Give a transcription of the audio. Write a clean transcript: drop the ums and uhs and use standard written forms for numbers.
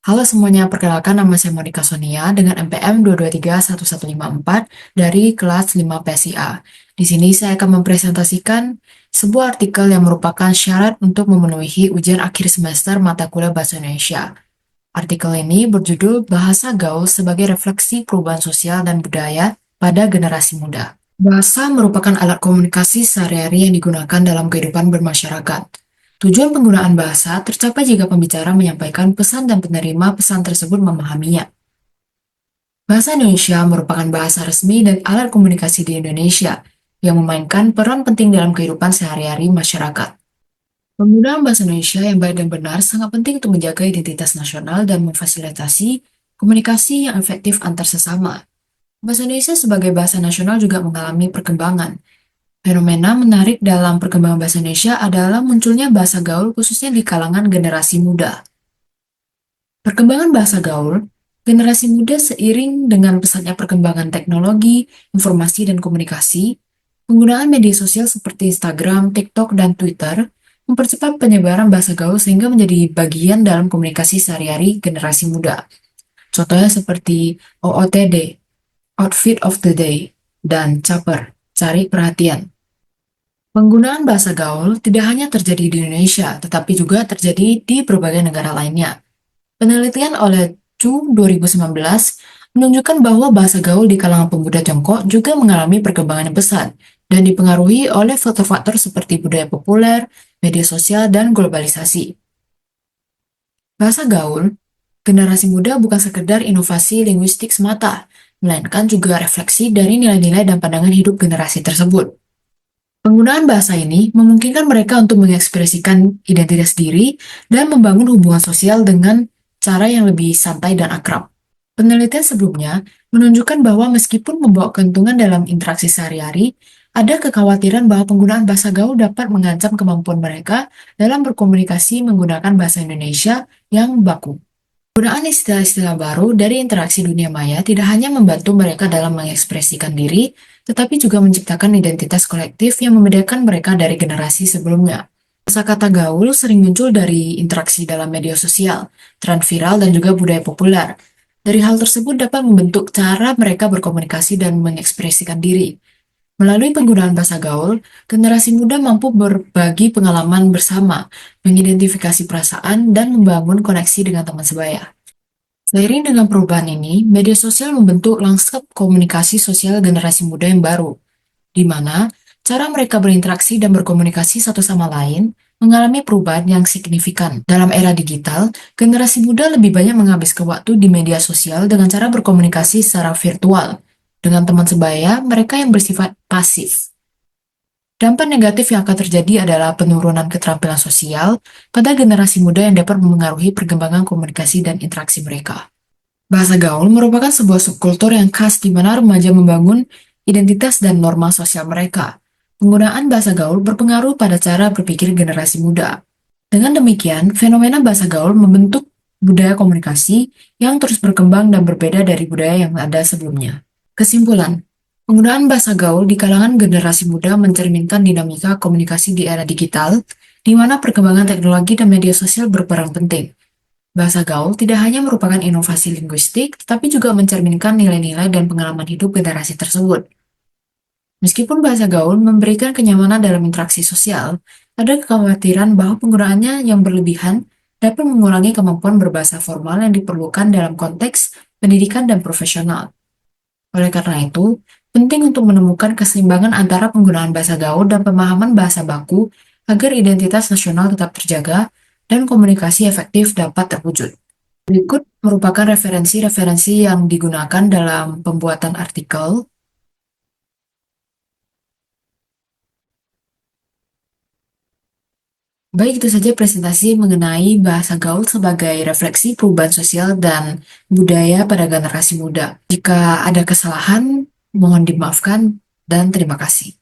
Halo semuanya, perkenalkan nama saya Monica Sonia dengan NPM 2231154 dari kelas 5 PSIA. Di sini saya akan mempresentasikan sebuah artikel yang merupakan syarat untuk memenuhi ujian akhir semester mata kuliah Bahasa Indonesia. Artikel ini berjudul Bahasa Gaul sebagai Refleksi Perubahan Sosial dan Budaya pada Generasi Muda. Bahasa merupakan alat komunikasi sehari-hari yang digunakan dalam kehidupan bermasyarakat. Tujuan penggunaan bahasa tercapai jika pembicara menyampaikan pesan dan penerima pesan tersebut memahaminya. Bahasa Indonesia merupakan bahasa resmi dan alat komunikasi di Indonesia yang memainkan peran penting dalam kehidupan sehari-hari masyarakat. Penggunaan bahasa Indonesia yang baik dan benar sangat penting untuk menjaga identitas nasional dan memfasilitasi komunikasi yang efektif antar sesama. Bahasa Indonesia sebagai bahasa nasional juga mengalami perkembangan. Fenomena menarik dalam perkembangan bahasa Indonesia adalah munculnya bahasa gaul khususnya di kalangan generasi muda. Perkembangan bahasa gaul, generasi muda seiring dengan pesatnya perkembangan teknologi, informasi, dan komunikasi, penggunaan media sosial seperti Instagram, TikTok, dan Twitter mempercepat penyebaran bahasa gaul sehingga menjadi bagian dalam komunikasi sehari-hari generasi muda. Contohnya seperti OOTD, Outfit of the Day, dan Caper, cari perhatian. Penggunaan bahasa gaul tidak hanya terjadi di Indonesia, tetapi juga terjadi di berbagai negara lainnya. Penelitian oleh Chu 2019 menunjukkan bahwa bahasa gaul di kalangan pemuda Tiongkok juga mengalami perkembangan yang besar dan dipengaruhi oleh faktor-faktor seperti budaya populer, media sosial, dan globalisasi. Bahasa gaul, generasi muda bukan sekedar inovasi linguistik semata, melainkan juga refleksi dari nilai-nilai dan pandangan hidup generasi tersebut. Penggunaan bahasa ini memungkinkan mereka untuk mengekspresikan identitas diri dan membangun hubungan sosial dengan cara yang lebih santai dan akrab. Penelitian sebelumnya menunjukkan bahwa meskipun membawa keuntungan dalam interaksi sehari-hari, ada kekhawatiran bahwa penggunaan bahasa gaul dapat mengancam kemampuan mereka dalam berkomunikasi menggunakan bahasa Indonesia yang baku. Penggunaan istilah-istilah baru dari interaksi dunia maya tidak hanya membantu mereka dalam mengekspresikan diri, tetapi juga menciptakan identitas kolektif yang membedakan mereka dari generasi sebelumnya. Kosakata gaul sering muncul dari interaksi dalam media sosial, tren viral, dan juga budaya populer. Dari hal tersebut dapat membentuk cara mereka berkomunikasi dan mengekspresikan diri. Melalui penggunaan bahasa gaul, generasi muda mampu berbagi pengalaman bersama, mengidentifikasi perasaan, dan membangun koneksi dengan teman sebaya. Seiring dengan perubahan ini, media sosial membentuk lanskap komunikasi sosial generasi muda yang baru, di mana cara mereka berinteraksi dan berkomunikasi satu sama lain mengalami perubahan yang signifikan. Dalam era digital, generasi muda lebih banyak menghabiskan waktu di media sosial dengan cara berkomunikasi secara virtual. Dengan teman sebaya, mereka yang bersifat pasif. Dampak negatif yang akan terjadi adalah penurunan keterampilan sosial pada generasi muda yang dapat memengaruhi perkembangan komunikasi dan interaksi mereka. Bahasa gaul merupakan sebuah subkultur yang khas di mana remaja membangun identitas dan norma sosial mereka. Penggunaan bahasa gaul berpengaruh pada cara berpikir generasi muda. Dengan demikian, fenomena bahasa gaul membentuk budaya komunikasi yang terus berkembang dan berbeda dari budaya yang ada sebelumnya. Kesimpulan, penggunaan bahasa gaul di kalangan generasi muda mencerminkan dinamika komunikasi di era digital, di mana perkembangan teknologi dan media sosial berperan penting. Bahasa gaul tidak hanya merupakan inovasi linguistik, tetapi juga mencerminkan nilai-nilai dan pengalaman hidup generasi tersebut. Meskipun bahasa gaul memberikan kenyamanan dalam interaksi sosial, ada kekhawatiran bahwa penggunaannya yang berlebihan dapat mengurangi kemampuan berbahasa formal yang diperlukan dalam konteks pendidikan dan profesional. Oleh karena itu, penting untuk menemukan keseimbangan antara penggunaan bahasa gaul dan pemahaman bahasa baku agar identitas nasional tetap terjaga dan komunikasi efektif dapat terwujud. Berikut merupakan referensi-referensi yang digunakan dalam pembuatan artikel. Baik, itu saja presentasi mengenai bahasa gaul sebagai refleksi perubahan sosial dan budaya pada generasi muda. Jika ada kesalahan, mohon dimaafkan dan terima kasih.